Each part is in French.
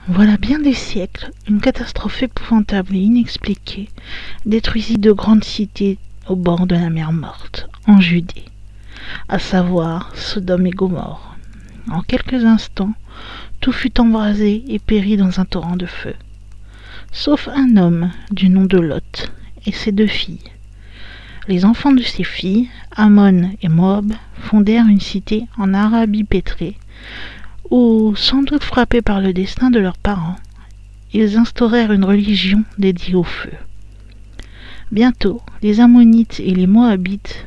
Voilà bien des siècles, une catastrophe épouvantable et inexpliquée détruisit de grandes cités au bord de la mer Morte, en Judée, à savoir Sodome et Gomorrhe. En quelques instants, tout fut embrasé et périt dans un torrent de feu, sauf un homme du nom de Lot et ses 2 filles. Les enfants de ces filles, Ammon et Moab, fondèrent une cité en Arabie pétrée, où, sans doute frappés par le destin de leurs parents, ils instaurèrent une religion dédiée au feu. Bientôt, les Ammonites et les Moabites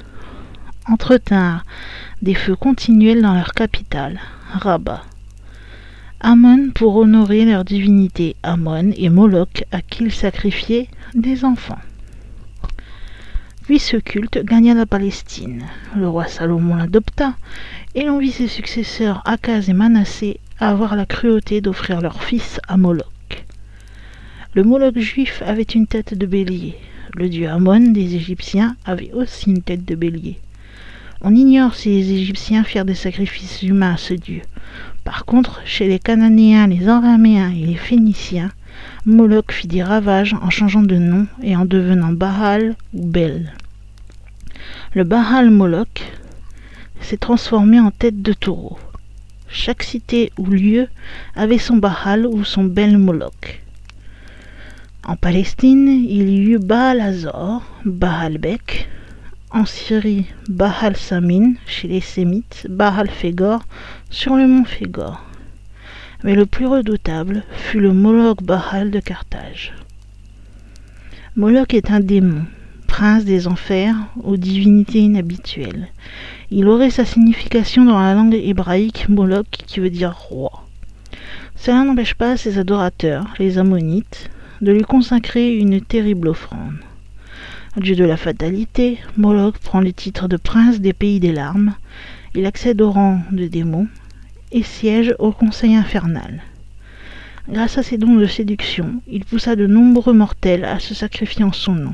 entretinrent des feux continuels dans leur capitale, Rabat. Ammon pour honorer leur divinité Ammon et Moloch à qui ils sacrifiaient des enfants. Puis ce culte gagna la Palestine. Le roi Salomon l'adopta, et l'on vit ses successeurs Akaz et Manassé avoir la cruauté d'offrir leur fils à Moloch. Le Moloch juif avait une tête de bélier. Le dieu Ammon des Égyptiens avait aussi une tête de bélier. On ignore si les Égyptiens firent des sacrifices humains à ce dieu. Par contre, chez les Cananéens, les Araméens et les Phéniciens, Moloch fit des ravages en changeant de nom et en devenant Baal ou Bel. Le Baal Moloch s'est transformé en tête de taureau. Chaque cité ou lieu avait son Baal ou son Bel Moloch. En Palestine, il y eut Baal Hazor, Baal Bek. En Syrie, Baal Samin, chez les Sémites, Baal Fégor, sur le mont Fégor. Mais le plus redoutable fut le Moloch Baal de Carthage. Moloch est un démon, prince des enfers, aux divinités inhabituelles. Il aurait sa signification dans la langue hébraïque Moloch, qui veut dire roi. Cela n'empêche pas ses adorateurs, les Ammonites, de lui consacrer une terrible offrande. Dieu de la fatalité, Moloch prend le titre de prince des pays des larmes, il accède au rang de démon et siège au conseil infernal. Grâce à ses dons de séduction, il poussa de nombreux mortels à se sacrifier en son nom.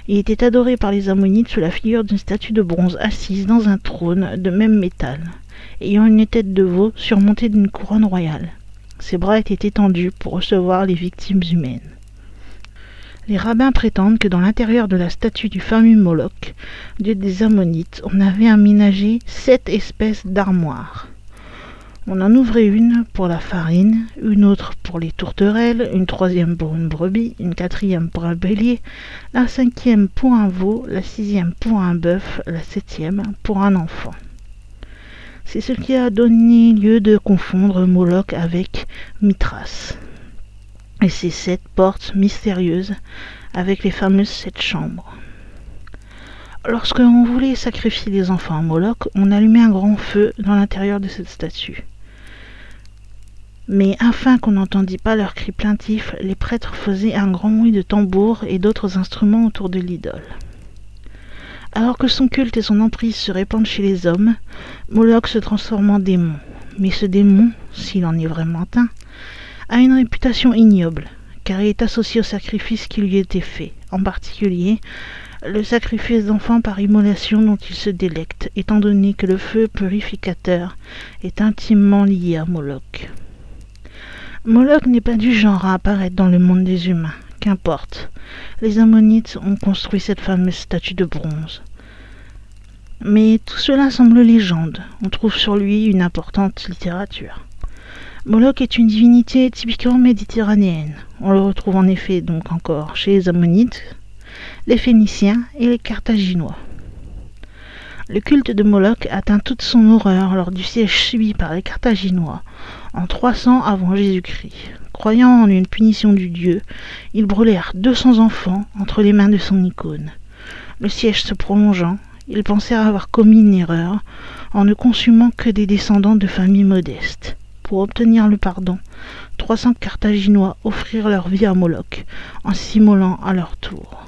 Il était adoré par les Ammonites sous la figure d'une statue de bronze assise dans un trône de même métal, ayant une tête de veau surmontée d'une couronne royale. Ses bras étaient étendus pour recevoir les victimes humaines. Les rabbins prétendent que dans l'intérieur de la statue du fameux Moloch, dieu des Ammonites, on avait aménagé 7 espèces d'armoires. On en ouvrait une pour la farine, une autre pour les tourterelles, une 3e pour une brebis, une 4e pour un bélier, la 5e pour un veau, la 6e pour un bœuf, la 7e pour un enfant. C'est ce qui a donné lieu de confondre Moloch avec Mithras et ses 7 portes mystérieuses avec les fameuses 7 chambres. Lorsque l'on voulait sacrifier les enfants à Moloch, on allumait un grand feu dans l'intérieur de cette statue. Mais afin qu'on n'entendît pas leurs cris plaintifs, les prêtres faisaient un grand bruit de tambours et d'autres instruments autour de l'idole. Alors que son culte et son emprise se répandent chez les hommes, Moloch se transforme en démon. Mais ce démon, s'il en est vraiment un, a une réputation ignoble, car il est associé au sacrifice qui lui était fait, en particulier le sacrifice d'enfants par immolation dont il se délecte, étant donné que le feu purificateur est intimement lié à Moloch. Moloch n'est pas du genre à apparaître dans le monde des humains, qu'importe. Les Ammonites ont construit cette fameuse statue de bronze. Mais tout cela semble légende, on trouve sur lui une importante littérature. Moloch est une divinité typiquement méditerranéenne. On le retrouve en effet donc encore chez les Ammonites, les Phéniciens et les Carthaginois. Le culte de Moloch atteint toute son horreur lors du siège subi par les Carthaginois en 300 avant Jésus-Christ. Croyant en une punition du dieu, ils brûlèrent 200 enfants entre les mains de son icône. Le siège se prolongeant, ils pensèrent avoir commis une erreur en ne consumant que des descendants de familles modestes. Pour obtenir le pardon, 300 Carthaginois offrirent leur vie à Moloch en s'immolant à leur tour.